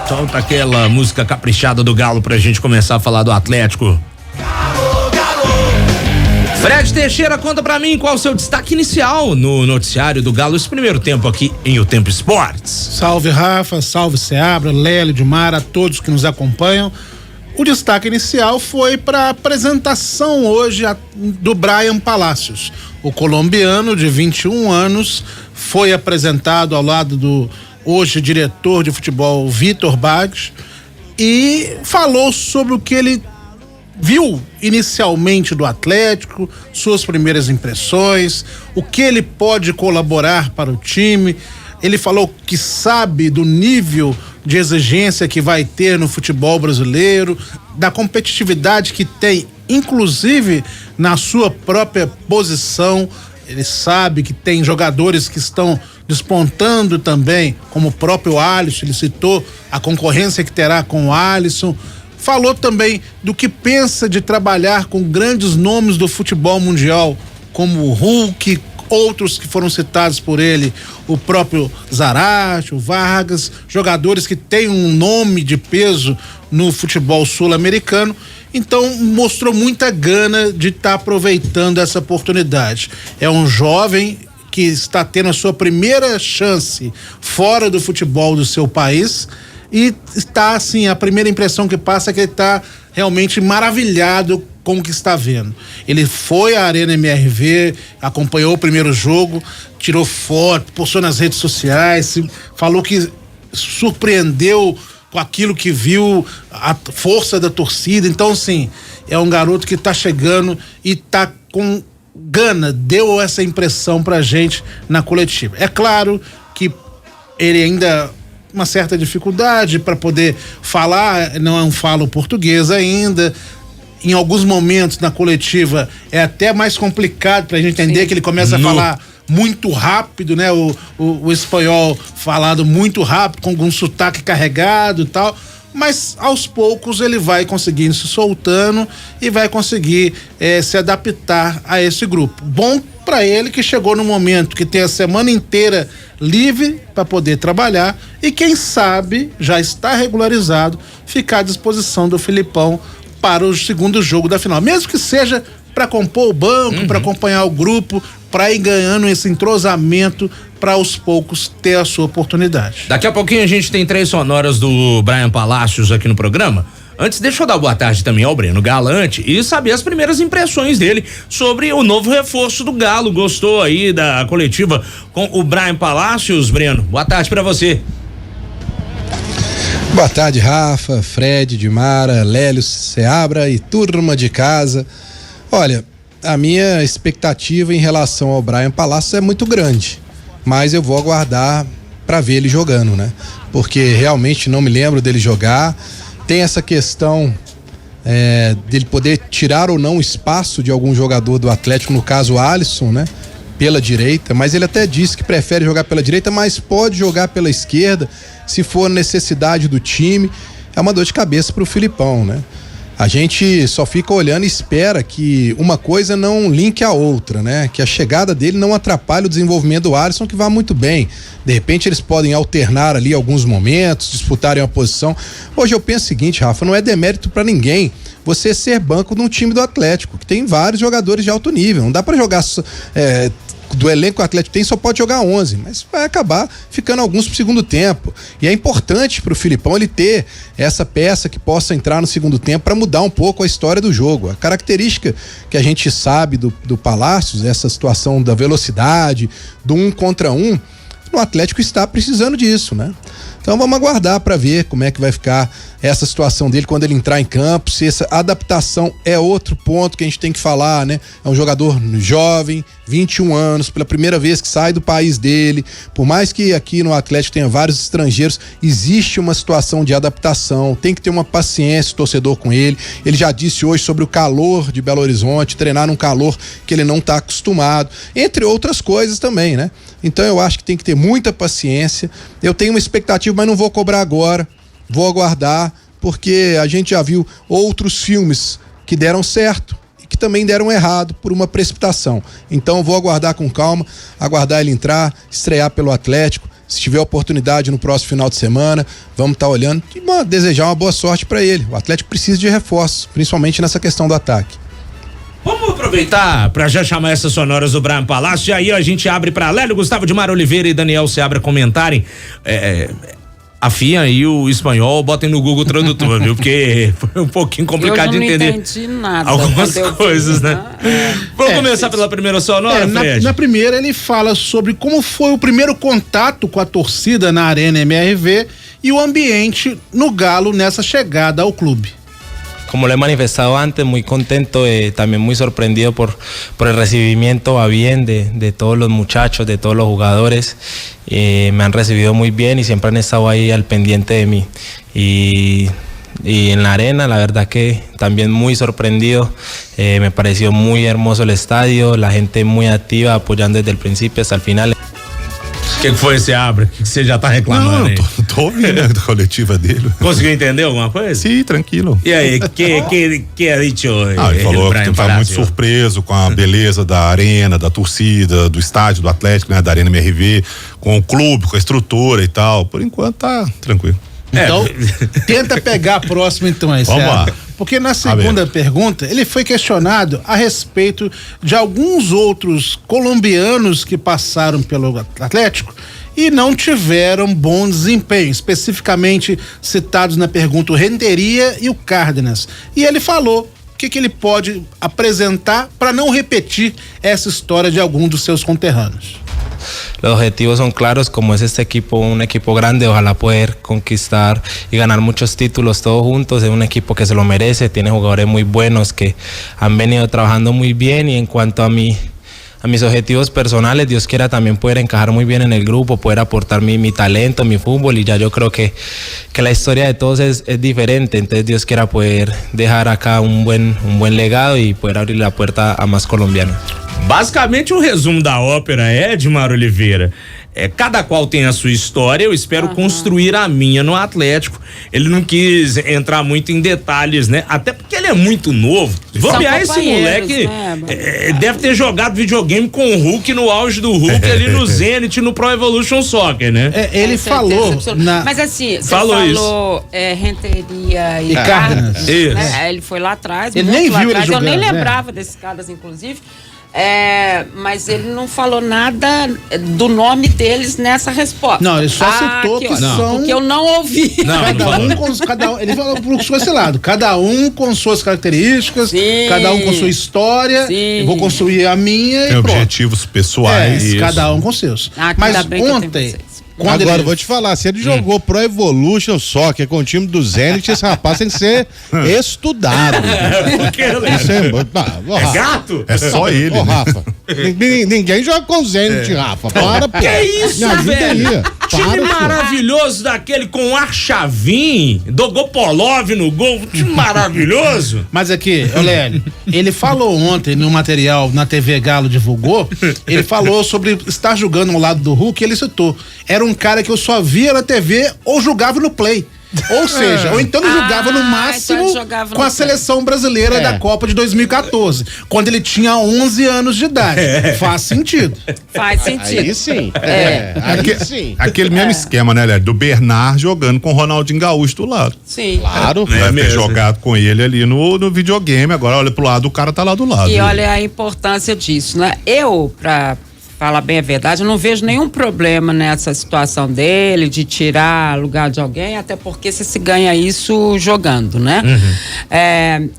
Solta aquela música caprichada do Galo pra gente começar a falar do Atlético. Fred Teixeira, conta pra mim qual o seu destaque inicial no noticiário do Galo, esse primeiro tempo aqui em O Tempo Esportes. Salve Rafa, salve Seabra, Lélio, Dimar, a todos que nos acompanham. O destaque inicial foi para a apresentação hoje do Bryan Palacios. O colombiano de 21 anos foi apresentado ao lado do hoje diretor de futebol Vitor Baggi e falou sobre o que ele viu inicialmente do Atlético, suas primeiras impressões, o que ele pode colaborar para o time. Ele falou que sabe do nível de exigência que vai ter no futebol brasileiro, da competitividade que tem, inclusive na sua própria posição. Ele sabe que tem jogadores que estão despontando também, como o próprio Alisson. Ele citou a concorrência que terá com o Alisson. Falou também do que pensa de trabalhar com grandes nomes do futebol mundial, como o Hulk, outros que foram citados por ele, o próprio Zarate, o Vargas, jogadores que têm um nome de peso no futebol sul-americano. Então mostrou muita gana de estar aproveitando essa oportunidade. É um jovem que está tendo a sua primeira chance fora do futebol do seu país e está assim, a primeira impressão que passa é que ele está realmente maravilhado com o que está vendo. Ele foi à Arena MRV, acompanhou o primeiro jogo, tirou foto, postou nas redes sociais, falou que surpreendeu com aquilo que viu, a força da torcida. Então, assim, é um garoto que está chegando e está com gana, deu essa impressão pra gente na coletiva. É claro que ele ainda uma certa dificuldade para poder falar, não fala o português ainda. Em alguns momentos na coletiva é até mais complicado pra gente entender. Sim. Que ele começa a falar muito rápido, né? O espanhol falado muito rápido, com um sotaque carregado e tal, mas aos poucos ele vai conseguindo se soltando e vai conseguir se adaptar a esse grupo. Bom para ele que chegou no momento que tem a semana inteira livre para poder trabalhar e quem sabe já está regularizado, ficar à disposição do Filipão para o segundo jogo da final, mesmo que seja para compor o banco, para acompanhar o grupo, para ir ganhando esse entrosamento, para aos poucos ter a sua oportunidade. Daqui a pouquinho a gente tem 3 sonoras do Bryan Palacios aqui no programa. Antes, deixa eu dar boa tarde também ao Breno Galante e saber as primeiras impressões dele sobre o novo reforço do Galo. Gostou aí da coletiva com o Bryan Palacios, Breno? Boa tarde para você. Boa tarde, Rafa, Fred, Dimara, Lélio, Seabra e turma de casa. Olha, a minha expectativa em relação ao Bryan Palacios é muito grande, mas eu vou aguardar para ver ele jogando, né? Porque realmente não me lembro dele jogar. Tem essa questão dele poder tirar ou não o espaço de algum jogador do Atlético, no caso o Alisson, né? Pela direita, mas ele até disse que prefere jogar pela direita, mas pode jogar pela esquerda se for necessidade do time. É uma dor de cabeça pro Filipão, né? A gente só fica olhando e espera que uma coisa não linke a outra, né? Que a chegada dele não atrapalhe o desenvolvimento do Alisson, que vai muito bem. De repente eles podem alternar ali alguns momentos, disputarem uma posição. Hoje eu penso o seguinte, Rafa, não é demérito pra ninguém você ser banco de um time do Atlético, que tem vários jogadores de alto nível. Não dá pra jogar do elenco que o Atlético tem, só pode jogar 11, mas vai acabar ficando alguns pro segundo tempo. E é importante pro Filipão ele ter essa peça que possa entrar no segundo tempo para mudar um pouco a história do jogo. A característica que a gente sabe do Palacios, essa situação da velocidade, do 1 contra 1, no Atlético está precisando disso, né? Então vamos aguardar para ver como é que vai ficar essa situação dele quando ele entrar em campo, se essa adaptação é outro ponto que a gente tem que falar, né? É um jogador jovem, 21 anos, pela primeira vez que sai do país dele. Por mais que aqui no Atlético tenha vários estrangeiros, existe uma situação de adaptação, tem que ter uma paciência o torcedor com ele. Ele já disse hoje sobre o calor de Belo Horizonte, treinar num calor que ele não está acostumado, entre outras coisas também, né? Então eu acho que tem que ter muita paciência. Eu tenho uma expectativa, mas não vou cobrar agora, vou aguardar, porque a gente já viu outros filmes que deram certo e que também deram errado por uma precipitação. Então vou aguardar com calma, aguardar ele entrar, estrear pelo Atlético. Se tiver oportunidade no próximo final de semana, vamos estar olhando e desejar uma boa sorte para ele. O Atlético precisa de reforços, principalmente nessa questão do ataque. Vamos aproveitar para já chamar essas sonoras do Bryan Palácio, e aí a gente abre para Lélio, Gustavo de Mara Oliveira e Daniel Seabra comentarem. Afiem e o espanhol, botem no Google Tradutor, viu? Porque foi um pouquinho complicado de entender. Eu não entendi nada. Algumas coisas, né? Vamos começar pela primeira sonora, Fred? Na primeira ele fala sobre como foi o primeiro contato com a torcida na Arena MRV e o ambiente no Galo nessa chegada ao clube. Como lo he manifestado antes, muy contento, también muy sorprendido por el recibimiento a bien de todos los muchachos, de todos los jugadores. Me han recibido muy bien y siempre han estado ahí al pendiente de mí. Y en la arena, la verdad que también muy sorprendido. Me pareció muy hermoso el estadio, la gente muy activa, apoyando desde el principio hasta el final. O que foi, Seabra? O que você já tá reclamando? Não, tô ouvindo a coletiva dele. Conseguiu entender alguma coisa? Sim, tranquilo. E aí, que ha dicho? Ele falou que tá muito surpreso com a beleza da arena, da torcida, do estádio do Atlético, né, da Arena MRV, com o clube, com a estrutura e tal. Por enquanto tá tranquilo. Então, tenta pegar a próxima então aí, Vamos lá. Porque na segunda pergunta, ele foi questionado a respeito de alguns outros colombianos que passaram pelo Atlético e não tiveram bom desempenho, especificamente citados na pergunta o Renteria e o Cárdenas. E ele falou o que ele pode apresentar para não repetir essa história de algum dos seus conterrâneos. Los objetivos son claros, como es este equipo, un equipo grande, ojalá poder conquistar y ganar muchos títulos todos juntos. Es un equipo que se lo merece, tiene jugadores muy buenos que han venido trabajando muy bien, y en cuanto a mis objetivos personales, Dios quiera también poder encajar muy bien en el grupo, poder aportar mi talento, mi fútbol, y ya yo creo que la historia de todos es diferente. Entonces Dios quiera poder dejar acá un buen legado y poder abrir la puerta a más colombianos. Basicamente o resumo da ópera é, Edmar Oliveira, cada qual tem a sua história, eu espero construir a minha no Atlético. Ele não quis entrar muito em detalhes, né? Até porque ele é muito novo. Bobear esse moleque, deve ter jogado videogame com o Hulk no auge do Hulk ali no Zenit, no Pro Evolution Soccer, né? Ele falou mas assim, você falou Renteria e Cárdenas, né? Ele foi lá atrás, ele nem viu ele jogando, eu nem lembrava desses caras, inclusive. Mas ele não falou nada do nome deles nessa resposta. Não, ele só citou que são... Porque eu não ouvi. Ele falou por esse lado, cada um com suas características, cada um com sua história. Eu vou construir a minha Tem objetivos pessoais. Cada um com seus. Mas ontem... Agora, vou te falar, se ele jogou Pro Evolution Soccer com o time do Zenit, esse rapaz tem que ser estudado. É gato? É só ele, Rafa. Ninguém joga com o Zenit, Rafa. Para, pô. Que isso, velho? Time maravilhoso daquele com Arshavin, Dogopolov no gol, time maravilhoso. Mas aqui, Lélio, ele falou ontem no material na TV Galo divulgou, ele falou sobre estar jogando ao lado do Hulk, ele citou, era um cara que eu só via na TV ou jogava no Play. Ou seja, ou então ele jogava no máximo jogava com a seleção brasileira da Copa de 2014, quando ele tinha 11 anos de idade. Faz sentido. Faz sentido. Aí sim. Aí sim. Aquele mesmo esquema, né, Léo? Do Bernard jogando com o Ronaldinho Gaúcho do lado. Sim. Claro. Deve ter jogado com ele ali no videogame, agora olha pro lado, o cara tá lá do lado. E olha a importância disso, né? Eu, pra falar bem a verdade, eu não vejo nenhum problema nessa situação dele, de tirar lugar de alguém, até porque você se ganha isso jogando, né?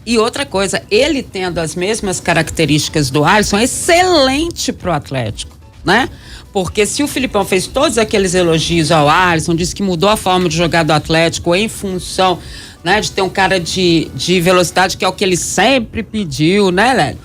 E outra coisa, ele tendo as mesmas características do Alisson, é excelente pro Atlético, né? Porque se o Filipão fez todos aqueles elogios ao Alisson, disse que mudou a forma de jogar do Atlético em função, né, de ter um cara de velocidade, que é o que ele sempre pediu, né, Lélio?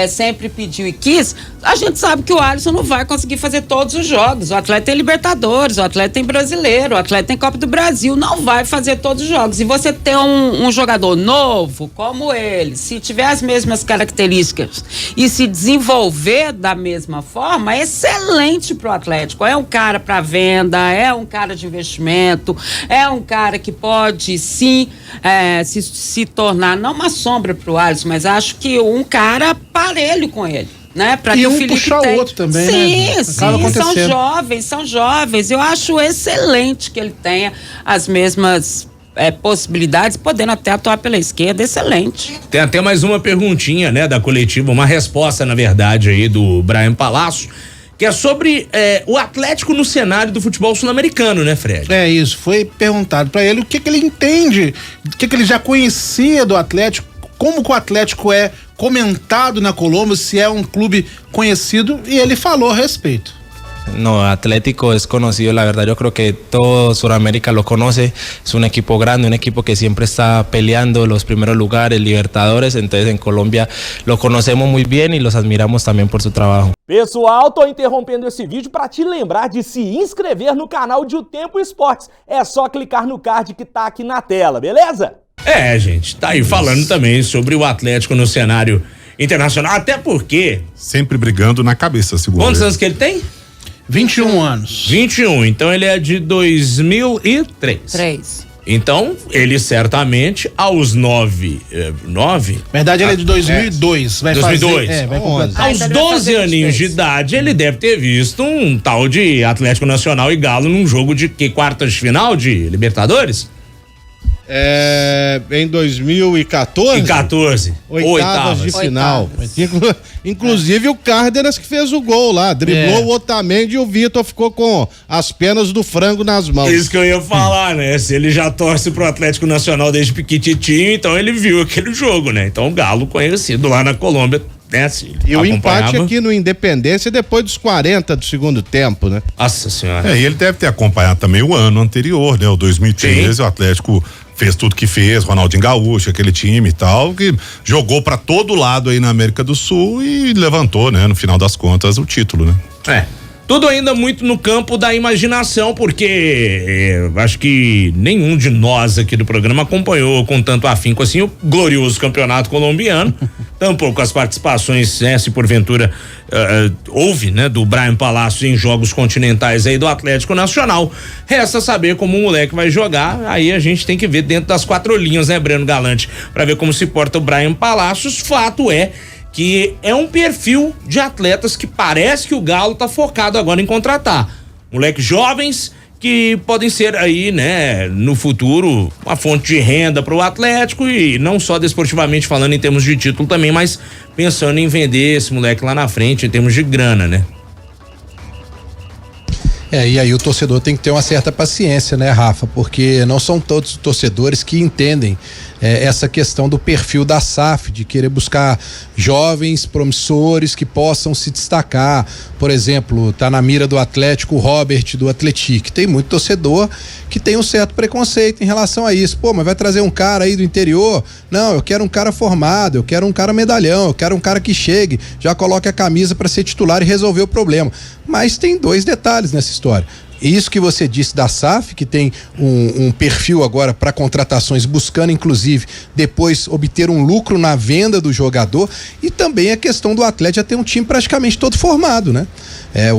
Sempre pediu e quis. A gente sabe que o Alisson não vai conseguir fazer todos os jogos. O Atlético tem Libertadores, o Atlético tem Brasileiro, o Atlético tem Copa do Brasil, não vai fazer todos os jogos. E você ter um jogador novo como ele, se tiver as mesmas características e se desenvolver da mesma forma, é excelente pro Atlético. É um cara para venda, é um cara de investimento, é um cara que pode sim se tornar, não uma sombra pro Alisson, mas acho que um cara parelho com ele. né? Pra e que um o Felipe puxar o outro também, sim, né? Sim, são jovens. Eu acho excelente que ele tenha as mesmas possibilidades, podendo até atuar pela esquerda, excelente. Tem até mais uma perguntinha, né, da coletiva, uma resposta, na verdade, aí do Bryan Palácio, que é sobre o Atlético no cenário do futebol sul-americano, né, Fred? É isso, foi perguntado pra ele o que ele entende, o que ele já conhecia do Atlético, como que o Atlético é comentado na Colômbia, se é um clube conhecido, e ele falou a respeito. No, Atlético es conocido, la verdad yo creo que todo Sudamérica lo conoce, es un equipo grande, un equipo que siempre está peleando los primeros lugares, Libertadores, entonces en Colombia lo conocemos muy bien y los admiramos también por su trabajo. Pessoal, tô interrompendo esse vídeo para te lembrar de se inscrever no canal de O Tempo Esportes, é só clicar no card que tá aqui na tela, beleza? Gente, tá aí falando também sobre o Atlético no cenário internacional, até porque... Sempre brigando na cabeça, segundo Quantos ele. anos que ele tem? 21 anos. 21, então ele é de 2003. Então, ele certamente aos 9. Na verdade, ele é de 2002. Vai 2002. Fazer, vai completar. Aos 12 aninhos de idade, ele deve ter visto um tal de Atlético Nacional e Galo num jogo de quartas de final de Libertadores? Em 2014? Em 14. Oitavas de final. Inclusive o Cárdenas que fez o gol lá, driblou o Otamendi e o Vitor ficou com as penas do frango nas mãos. Isso que eu ia falar, né? Se ele já torce pro Atlético Nacional desde pequititinho, então ele viu aquele jogo, né? Então o Galo conhecido lá na Colômbia, né? Assim, e o empate aqui no Independência depois dos 40 do segundo tempo, né? Nossa senhora. E ele deve ter acompanhado também o ano anterior, né? O 2013, sim. O Atlético fez tudo que fez, Ronaldinho Gaúcho, aquele time e tal, que jogou pra todo lado aí na América do Sul e levantou, né? No final das contas, o título, né? Tudo ainda muito no campo da imaginação, porque acho que nenhum de nós aqui do programa acompanhou com tanto afinco assim o glorioso campeonato colombiano, tampouco as participações, se porventura houve, né, do Bryan Palácio em jogos continentais aí do Atlético Nacional. Resta saber como o moleque vai jogar, aí a gente tem que ver dentro das quatro linhas, né, Breno Galante, pra ver como se porta o Bryan Palácios. Fato é que é um perfil de atletas que parece que o Galo tá focado agora em contratar. Moleques jovens que podem ser aí, né, no futuro, uma fonte de renda para o Atlético, e não só desportivamente falando em termos de título também, mas pensando em vender esse moleque lá na frente em termos de grana, né? E aí o torcedor tem que ter uma certa paciência, né, Rafa? Porque não são todos os torcedores que entendem essa questão do perfil da SAF, de querer buscar jovens promissores que possam se destacar. Por exemplo, tá na mira do Atlético o Robert do Atlético. Tem muito torcedor que tem um certo preconceito em relação a isso. Pô, mas vai trazer um cara aí do interior? Não, eu quero um cara formado, eu quero um cara medalhão, eu quero um cara que chegue, já coloque a camisa para ser titular e resolver o problema. Mas tem dois detalhes nessa história. Isso que você disse da SAF, que tem um perfil agora para contratações, buscando inclusive depois obter um lucro na venda do jogador, e também a questão do atleta já ter um time praticamente todo formado, né?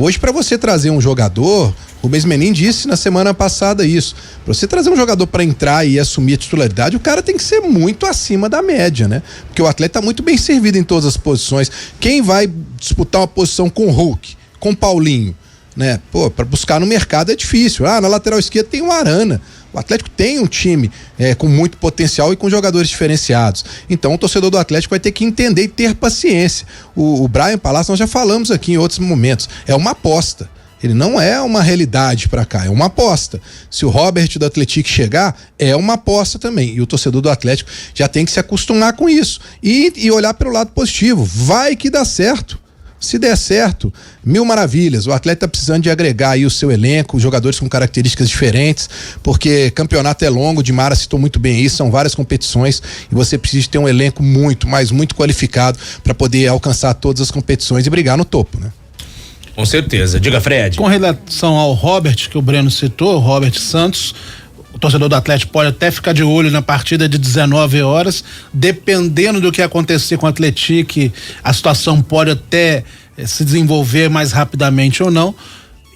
Hoje, para você trazer um jogador, o Rubens Menin disse na semana passada isso, para você trazer um jogador para entrar e assumir a titularidade, o cara tem que ser muito acima da média, né? Porque o atleta tá muito bem servido em todas as posições. Quem vai disputar uma posição com o Hulk, com o Paulinho, né? Pô, para buscar no mercado é difícil. Na lateral esquerda tem o Arana. O Atlético tem um time com muito potencial e com jogadores diferenciados. Então o torcedor do Atlético vai ter que entender e ter paciência. O Bryan Palácio, nós já falamos aqui em outros momentos, é uma aposta. Ele não é uma realidade para cá, é uma aposta. Se o Robert do Atlético chegar, é uma aposta também. E o torcedor do Atlético já tem que se acostumar com isso e olhar pelo lado positivo. Vai que dá certo. Se der certo, mil maravilhas. O atleta tá precisando de agregar aí o seu elenco, jogadores com características diferentes, porque campeonato é longo, de Mara citou muito bem isso, são várias competições e você precisa ter um elenco muito, mas muito qualificado para poder alcançar todas as competições e brigar no topo, né? Com certeza. Diga, Fred. Com relação ao Robert, que o Breno citou, o Robert Santos, o torcedor do Atlético pode até ficar de olho na partida de 19 horas, dependendo do que acontecer com o Atlético, a situação pode até se desenvolver mais rapidamente ou não.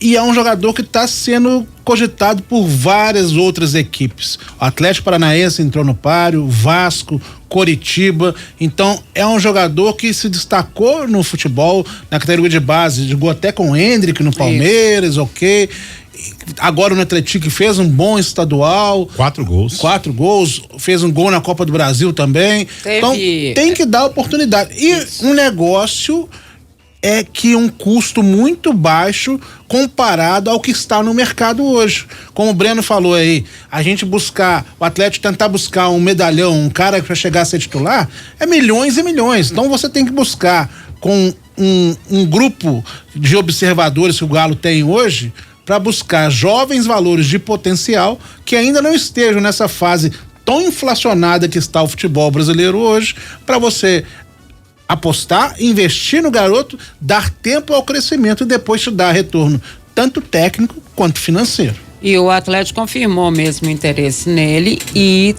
e é um jogador que está sendo cogitado por várias outras equipes. O Atlético Paranaense entrou no páreo, Vasco, Coritiba. Então é um jogador que se destacou no futebol, na categoria de base, jogou até com o Hendrick no Palmeiras, ok. Agora no Atlético fez um bom estadual. 4 gols, fez um gol na Copa do Brasil também. Então tem que dar oportunidade. E um negócio é que um custo muito baixo comparado ao que está no mercado hoje. Como o Breno falou aí, a gente o Atlético tentar buscar um medalhão, um cara para chegar a ser titular, é milhões e milhões. Então você tem que buscar com um grupo de observadores que o Galo tem hoje para buscar jovens valores de potencial que ainda não estejam nessa fase tão inflacionada que está o futebol brasileiro hoje, para você apostar, investir no garoto, dar tempo ao crescimento e depois te dar retorno, tanto técnico quanto financeiro. E o Atlético confirmou mesmo o interesse nele e,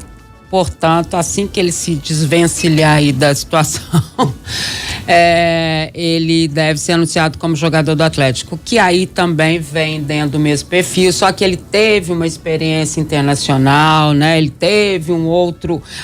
portanto, assim que ele se desvencilhar aí da situação, ele deve ser anunciado como jogador do Atlético, que aí também vem dentro do mesmo perfil, só que ele teve uma experiência internacional, né? Ele teve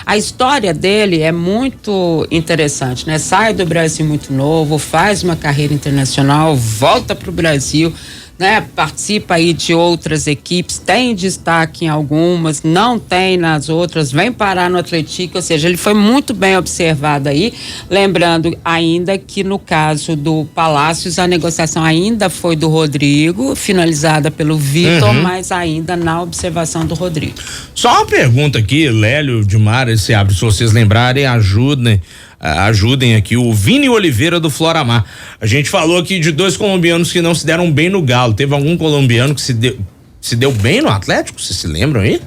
a história dele é muito interessante, né? Sai do Brasil muito novo, faz uma carreira internacional, volta pro Brasil, né? Participa aí de outras equipes, tem destaque em algumas, não tem nas outras, vem parar no Atlético, ou seja, ele foi muito bem observado aí, lembrando ainda que no caso do Palácios, a negociação ainda foi do Rodrigo, finalizada pelo Vitor, mas ainda na observação do Rodrigo. Só uma pergunta aqui, Lélio, Dimar, se abre, se vocês lembrarem, ajudem aqui o Vini Oliveira do Floramar. A gente falou aqui de 2 colombianos que não se deram bem no Galo. Teve algum colombiano que se deu bem no Atlético? Vocês se lembram aí?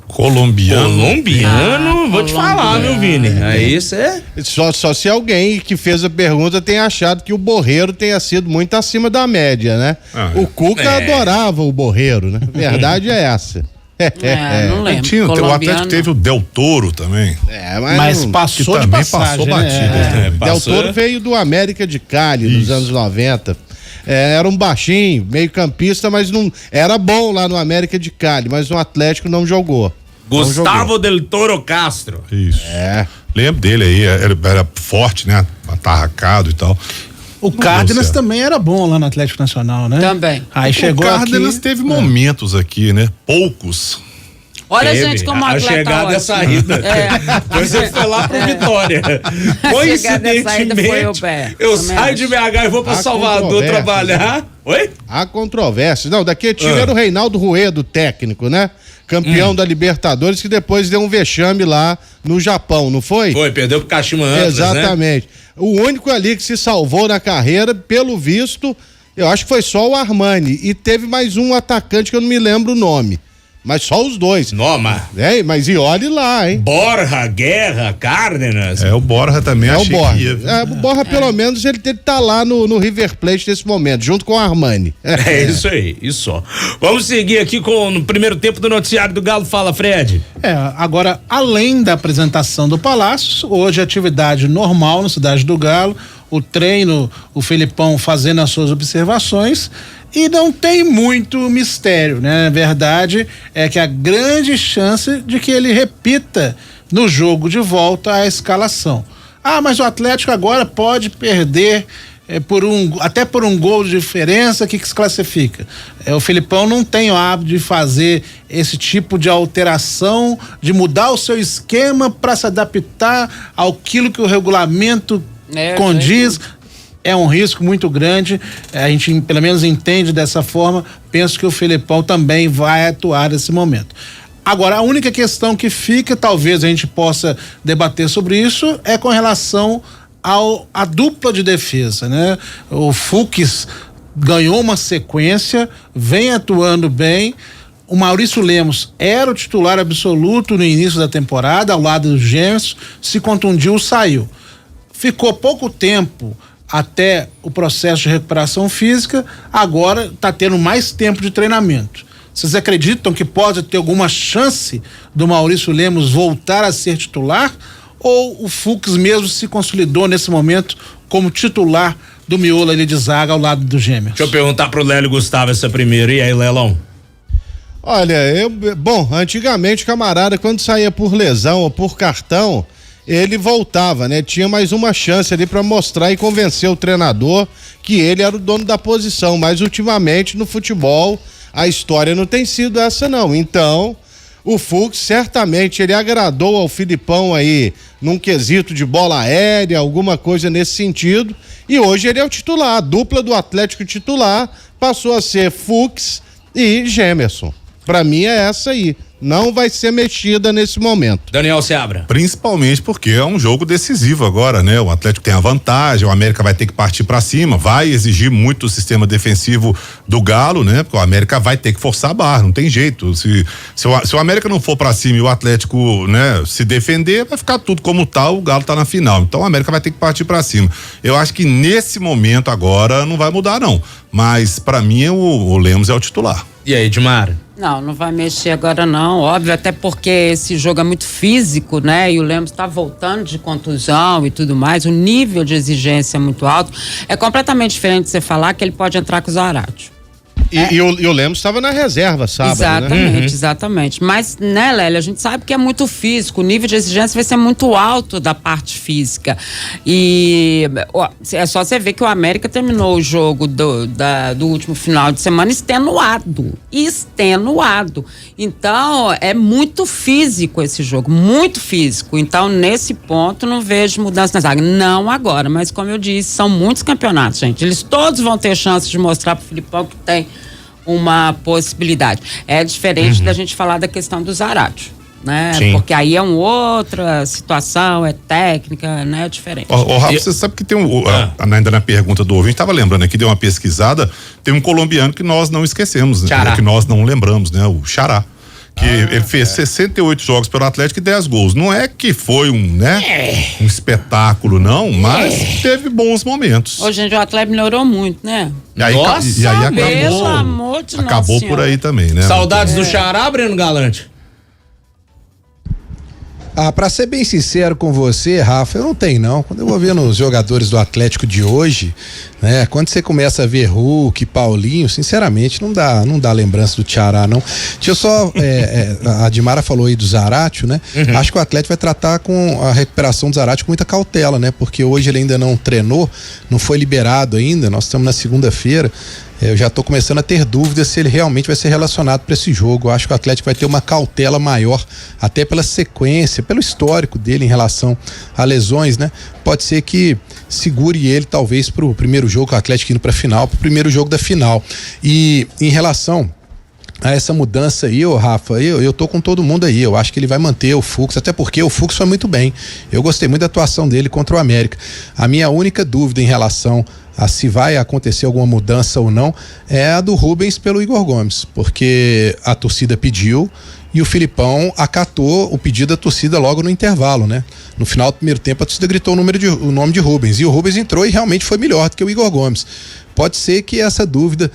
Colombiano, vou te falar, meu Vini. Aí você... Só se alguém que fez a pergunta tenha achado que o Borreiro tenha sido muito acima da média, né? O Cuca adorava o Borreiro, né? A verdade é essa. Não lembro. O Atlético teve o Del Toro também. Mas passou de passagem, passou batida. Del Toro veio do América de Cali nos anos 90. Era um baixinho, meio campista, mas não era bom lá no América de Cali, mas no Atlético não jogou. Gustavo Del Toro Castro. Isso. Lembro dele aí, era forte, né? Atarracado e tal. O Cárdenas também era bom lá no Atlético Nacional, né? Também. Aí chegou o Cárdenas teve momentos aqui, né? Poucos. Olha, gente, como a chegada e a saída. Depois ele foi lá pro Vitória. Coincidentemente, eu saio de BH e vou pra Salvador trabalhar. Oi? Há controvérsia. Não, daquele time era o Reinaldo Ruedo, técnico, né? Campeão da Libertadores, que depois deu um vexame lá no Japão, não foi? Foi, perdeu pro Kashima Antlers, exatamente. Né? O único ali que se salvou na carreira, pelo visto, eu acho que foi só o Armani. E teve mais um atacante que eu não me lembro o nome. Mas só os dois. Noma. Mas e olhe lá, hein? Borja, Guerra, Cárdenas. O Borja também achei que ia. O Borja, pelo menos, ele tá lá no River Plate nesse momento, junto com o Armani. Isso aí, isso só. Vamos seguir aqui com o primeiro tempo do noticiário do Galo. Fala, Fred. Agora, além da apresentação do Palácio, hoje atividade normal na cidade do Galo, o treino, o Felipão fazendo as suas observações. E não tem muito mistério, né? A verdade é que a grande chance de que ele repita no jogo de volta a escalação. Mas o Atlético agora pode perder até por um gol de diferença que se classifica. O Felipão não tem o hábito de fazer esse tipo de alteração, de mudar o seu esquema para se adaptar àquilo que o regulamento condiz. É um risco muito grande, a gente pelo menos entende dessa forma, penso que o Felipão também vai atuar nesse momento. Agora, a única questão que fica, talvez a gente possa debater sobre isso, é com relação à dupla de defesa, né? O Fux ganhou uma sequência, vem atuando bem. O Maurício Lemos era o titular absoluto no início da temporada, ao lado do Gêmeos, se contundiu, saiu. Ficou pouco tempo até o processo de recuperação física, agora está tendo mais tempo de treinamento. Vocês acreditam que pode ter alguma chance do Maurício Lemos voltar a ser titular? Ou o Fux mesmo se consolidou nesse momento como titular do miolo ali de zaga ao lado do Gêmeos. Deixa eu perguntar pro Lélio Gustavo essa primeira. E aí, Lelão? Olha, antigamente o camarada, quando saía por lesão ou por cartão, ele voltava, né? Tinha mais uma chance ali pra mostrar e convencer o treinador que ele era o dono da posição, mas ultimamente no futebol a história não tem sido essa não. Então, o Fux certamente ele agradou ao Filipão aí num quesito de bola aérea, alguma coisa nesse sentido, e hoje ele é o titular. A dupla do Atlético titular passou a ser Fux e Gemerson. Pra mim é essa aí. Não vai ser mexida nesse momento. Daniel Seabra. Principalmente porque é um jogo decisivo agora, né? O Atlético tem a vantagem, o América vai ter que partir pra cima, vai exigir muito o sistema defensivo do Galo, né? Porque o América vai ter que forçar a barra, não tem jeito. Se o América não for pra cima e o Atlético, né, se defender, vai ficar tudo como tá, o Galo tá na final. Então o América vai ter que partir pra cima. Eu acho que nesse momento agora não vai mudar não, mas pra mim o Lemos é o titular. E aí, Edmara? Não vai mexer agora não, óbvio, até porque esse jogo é muito físico, né? E o Lemos tá voltando de contusão e tudo mais, o nível de exigência é muito alto. É completamente diferente de você falar que ele pode entrar com o Zarate. E o Lemos estava na reserva sábado, exatamente, né? Exatamente. Mas, né, Lélia, a gente sabe que é muito físico, o nível de exigência vai ser muito alto da parte física. E é só você ver que o América terminou o jogo do último final de semana extenuado. Então, é muito físico esse jogo, muito físico. Então, nesse ponto, não vejo mudança na zaga. Não agora, mas como eu disse, são muitos campeonatos, gente. Eles todos vão ter chance de mostrar pro Filipão que tem uma possibilidade. É diferente da gente falar da questão do Zarate, né? Sim. Porque aí é uma outra situação, é técnica, né? É diferente. Rafa, você sabe que tem ainda na pergunta do ouvinte, estava lembrando aqui, deu uma pesquisada, tem um colombiano que nós não esquecemos, né? Que nós não lembramos, né? O Xará. Que ele fez 68 jogos pelo Atlético e 10 gols. Não é que foi um espetáculo, não, mas teve bons momentos. Ô, gente, o Atlético melhorou muito, né? E aí, pelo amor de Nossa acabou Senhora. por aí também, né? Saudades do Xará, Breno Galante? Pra ser bem sincero com você, Rafa, eu não tenho não. Quando eu vou vendo os jogadores do Atlético de hoje, né? Quando você começa a ver Hulk, Paulinho, sinceramente, não dá lembrança do Xará, não. Deixa eu só, a Dimara falou aí do Zarate, né? Acho que o Atlético vai tratar com a recuperação do Zarate com muita cautela, né? Porque hoje ele ainda não treinou, não foi liberado ainda, nós estamos na segunda-feira. Eu já estou começando a ter dúvidas se ele realmente vai ser relacionado para esse jogo. Eu acho que o Atlético vai ter uma cautela maior, até pela sequência, pelo histórico dele em relação a lesões, né? Pode ser que segure ele talvez para o primeiro jogo, o Atlético indo para a final, para o primeiro jogo da final. E em relação a essa mudança aí, Rafa, eu tô com todo mundo aí, eu acho que ele vai manter o Fux, até porque o Fux foi muito bem, eu gostei muito da atuação dele contra o América. A minha única dúvida em relação a se vai acontecer alguma mudança ou não é a do Rubens pelo Igor Gomes, porque a torcida pediu e o Filipão acatou o pedido da torcida logo no intervalo, né? No final do primeiro tempo a torcida gritou o nome de Rubens, e o Rubens entrou e realmente foi melhor do que o Igor Gomes. Pode ser que essa dúvida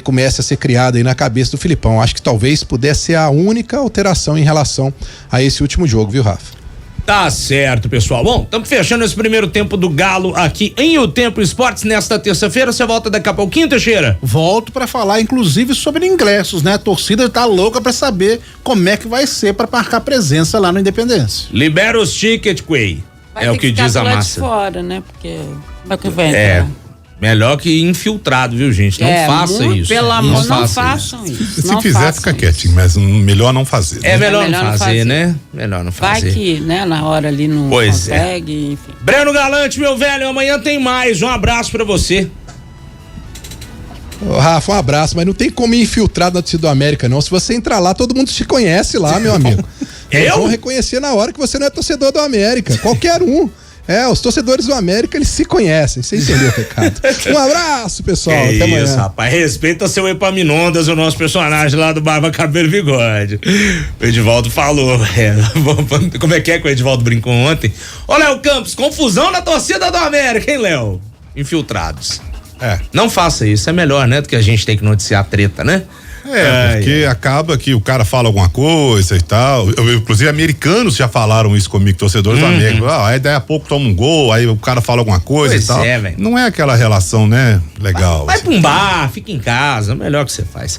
comece a ser criada aí na cabeça do Filipão. Acho que talvez pudesse ser a única alteração em relação a esse último jogo, viu, Rafa? Tá certo, pessoal. Bom, estamos fechando esse primeiro tempo do Galo aqui em O Tempo Esportes nesta terça-feira. Você volta daqui a pouquinho, Teixeira? Volto pra falar, inclusive, sobre ingressos, né? A torcida tá louca pra saber como é que vai ser pra marcar presença lá no Independência. Libera os tickets, Quay. É o que diz a massa. De fora, né? Porque como é que vai entrar? Melhor que infiltrado, viu, gente? Não faça isso. Pelo amor, não façam isso. Se fizer, fica quietinho, mas melhor não fazer. É melhor não fazer, né? Melhor não fazer. Vai que, né, na hora ali não consegue, enfim. Breno Galante, meu velho, amanhã tem mais. Um abraço pra você. Rafa, um abraço, mas não tem como ir infiltrado na torcida do América, não. Se você entrar lá, todo mundo te conhece lá, meu amigo. Eles vão reconhecer na hora que você não é torcedor do América. Qualquer um. Os torcedores do América, eles se conhecem. Você entendeu o recado? Um abraço, pessoal. Até amanhã. Isso, rapaz. Respeita seu Epaminondas, o nosso personagem lá do Barba Cabelo e Bigode. O Edivaldo falou. Como é que o Edivaldo brincou ontem? Ô, Léo Campos, confusão na torcida do América, hein, Léo? Infiltrados. Não faça isso, é melhor, né? Do que a gente tem que noticiar treta, né? Porque acaba que o cara fala alguma coisa e tal. Inclusive, americanos já falaram isso comigo, torcedores do América. Aí daí a pouco toma um gol, aí o cara fala alguma coisa e tal. Velho. Não é aquela relação, né? Legal. Vai pra um bar, fica em casa, é o melhor que você faz.